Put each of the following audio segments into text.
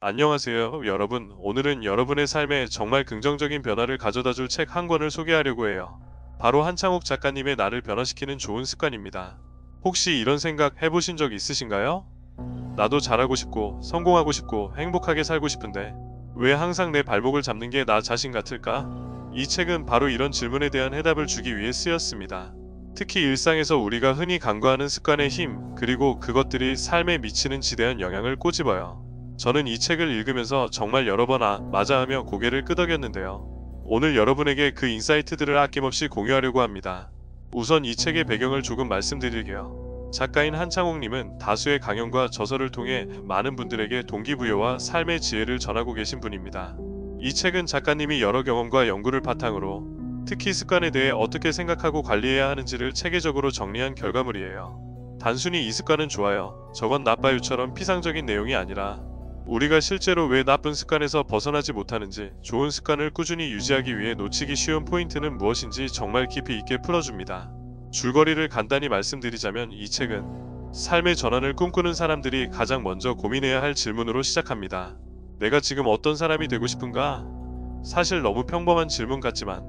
안녕하세요, 여러분. 오늘은 여러분의 삶에 정말 긍정적인 변화를 가져다 줄 책 한 권을 소개하려고 해요. 바로 한창욱 작가님의 나를 변화시키는 좋은 습관입니다. 혹시 이런 생각 해보신 적 있으신가요? 나도 잘하고 싶고, 성공하고 싶고, 행복하게 살고 싶은데, 왜 항상 내 발목을 잡는 게 나 자신 같을까? 이 책은 바로 이런 질문에 대한 해답을 주기 위해 쓰였습니다. 특히 일상에서 우리가 흔히 간과하는 습관의 힘, 그리고 그것들이 삶에 미치는 지대한 영향을 꼬집어요. 저는 이 책을 읽으면서 정말 여러 번 맞아 하며 고개를 끄덕였는데요. 오늘 여러분에게 그 인사이트들을 아낌없이 공유하려고 합니다. 우선 이 책의 배경을 조금 말씀드릴게요. 작가인 한창옥님은 다수의 강연과 저서를 통해 많은 분들에게 동기부여와 삶의 지혜를 전하고 계신 분입니다. 이 책은 작가님이 여러 경험과 연구를 바탕으로 특히 습관에 대해 어떻게 생각하고 관리해야 하는지를 체계적으로 정리한 결과물이에요. 단순히 이 습관은 좋아요, 저건 나빠요처럼 피상적인 내용이 아니라 우리가 실제로 왜 나쁜 습관에서 벗어나지 못하는지, 좋은 습관을 꾸준히 유지하기 위해 놓치기 쉬운 포인트는 무엇인지 정말 깊이 있게 풀어줍니다. 줄거리를 간단히 말씀드리자면 이 책은 삶의 전환을 꿈꾸는 사람들이 가장 먼저 고민해야 할 질문으로 시작합니다. 내가 지금 어떤 사람이 되고 싶은가? 사실 너무 평범한 질문 같지만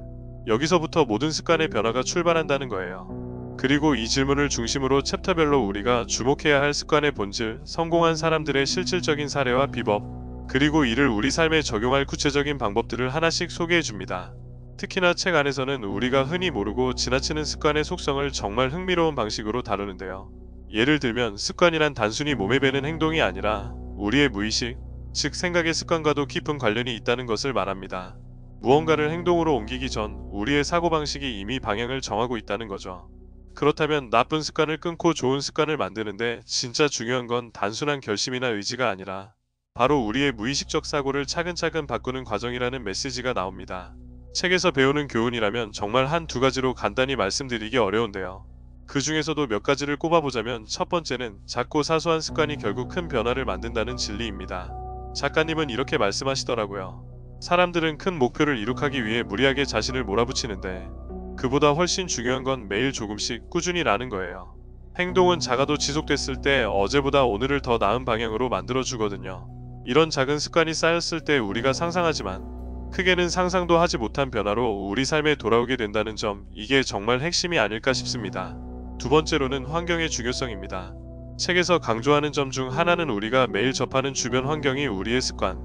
여기서부터 모든 습관의 변화가 출발한다는 거예요. 그리고 이 질문을 중심으로 챕터별로 우리가 주목해야 할 습관의 본질, 성공한 사람들의 실질적인 사례와 비법, 그리고 이를 우리 삶에 적용할 구체적인 방법들을 하나씩 소개해 줍니다. 특히나 책 안에서는 우리가 흔히 모르고 지나치는 습관의 속성을 정말 흥미로운 방식으로 다루는데요. 예를 들면 습관이란 단순히 몸에 배는 행동이 아니라 우리의 무의식, 즉 생각의 습관과도 깊은 관련이 있다는 것을 말합니다. 무언가를 행동으로 옮기기 전 우리의 사고방식이 이미 방향을 정하고 있다는 거죠. 그렇다면 나쁜 습관을 끊고 좋은 습관을 만드는데 진짜 중요한 건 단순한 결심이나 의지가 아니라 바로 우리의 무의식적 사고를 차근차근 바꾸는 과정이라는 메시지가 나옵니다. 책에서 배우는 교훈이라면 정말 한 두 가지로 간단히 말씀드리기 어려운데요. 그 중에서도 몇 가지를 꼽아보자면 첫 번째는 작고 사소한 습관이 결국 큰 변화를 만든다는 진리입니다. 작가님은 이렇게 말씀하시더라고요. 사람들은 큰 목표를 이룩하기 위해 무리하게 자신을 몰아붙이는데 그보다 훨씬 중요한 건 매일 조금씩 꾸준히 라는 거예요. 행동은 작아도 지속됐을 때 어제보다 오늘을 더 나은 방향으로 만들어주거든요. 이런 작은 습관이 쌓였을 때 우리가 상상하지만 크게는 상상도 하지 못한 변화로 우리 삶에 돌아오게 된다는 점, 이게 정말 핵심이 아닐까 싶습니다. 두 번째로는 환경의 중요성입니다. 책에서 강조하는 점 중 하나는 우리가 매일 접하는 주변 환경이 우리의 습관,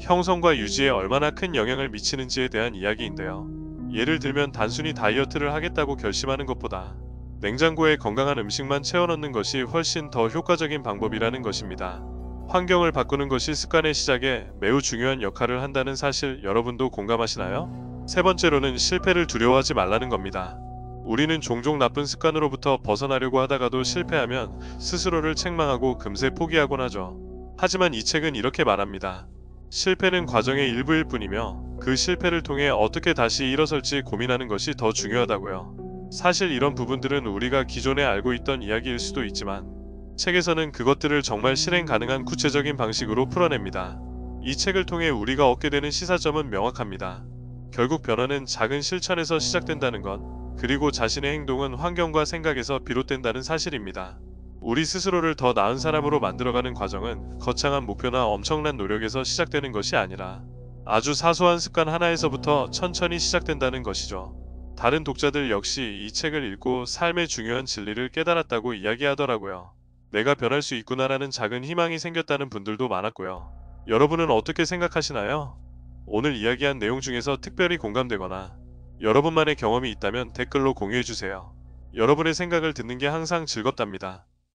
형성과 유지에 얼마나 큰 영향을 미치는지에 대한 이야기인데요. 예를 들면 단순히 다이어트를 하겠다고 결심하는 것보다 냉장고에 건강한 음식만 채워넣는 것이 훨씬 더 효과적인 방법이라는 것입니다. 환경을 바꾸는 것이 습관의 시작에 매우 중요한 역할을 한다는 사실, 여러분도 공감하시나요? 세 번째로는 실패를 두려워하지 말라는 겁니다. 우리는 종종 나쁜 습관으로부터 벗어나려고 하다가도 실패하면 스스로를 책망하고 금세 포기하곤 하죠. 하지만 이 책은 이렇게 말합니다. 실패는 과정의 일부일 뿐이며 그 실패를 통해 어떻게 다시 일어설지 고민하는 것이 더 중요하다고요. 사실 이런 부분들은 우리가 기존에 알고 있던 이야기일 수도 있지만 책에서는 그것들을 정말 실행 가능한 구체적인 방식으로 풀어냅니다. 이 책을 통해 우리가 얻게 되는 시사점은 명확합니다. 결국 변화는 작은 실천에서 시작된다는 것, 그리고 자신의 행동은 환경과 생각에서 비롯된다는 사실입니다. 우리 스스로를 더 나은 사람으로 만들어가는 과정은 거창한 목표나 엄청난 노력에서 시작되는 것이 아니라 아주 사소한 습관 하나에서부터 천천히 시작된다는 것이죠. 다른 독자들 역시 이 책을 읽고 삶의 중요한 진리를 깨달았다고 이야기하더라고요. 내가 변할 수 있구나라는 작은 희망이 생겼다는 분들도 많았고요. 여러분은 어떻게 생각하시나요? 오늘 이야기한 내용 중에서 특별히 공감되거나 여러분만의 경험이 있다면 댓글로 공유해주세요. 여러분의 생각을 듣는 게 항상 즐겁답니다.